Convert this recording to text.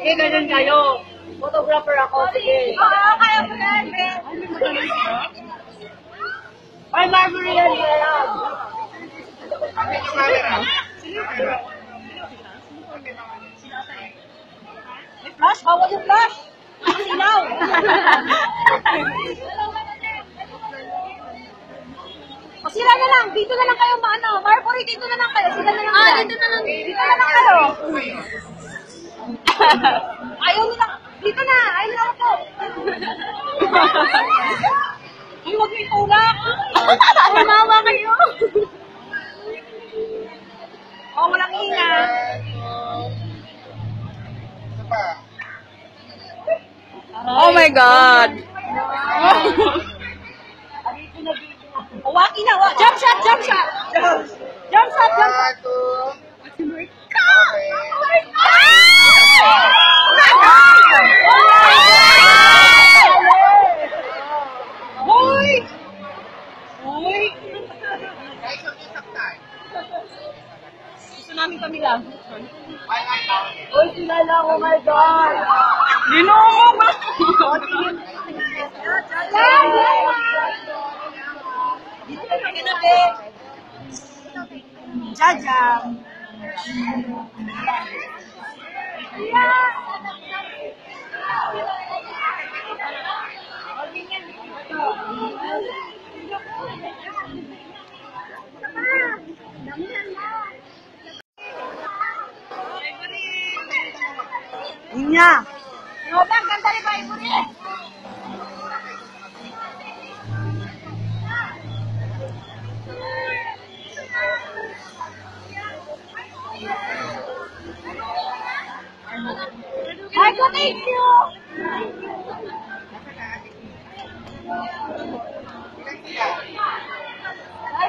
Sige, ganun kayo. Photographer ako, sige. Oo, kaya mo yan, Ben. Ay, Marbury yan, yan. Flash, bawal yung flash. Sinaw. O sila na lang, dito na lang kayo maano. Marbury, dito na lang kayo. Sila na lang. Dito na lang. Dito na lang kayo. Ayaw nila. Dito na, ayaw nila ako. Uy, huwag yung tulak. Umawa kayo. Oh, walang hinga. Oh my God! Oh, waki na. Jump shot, jump shot. Jump shot, jump shot. Hoy! Hoy! Gusto namin kami lang. Uy, sila lang, oh my God. Ginoo ba? Jajam. Inya! Robang, kanta rin ba mo rin? Michael, thank you! Ay,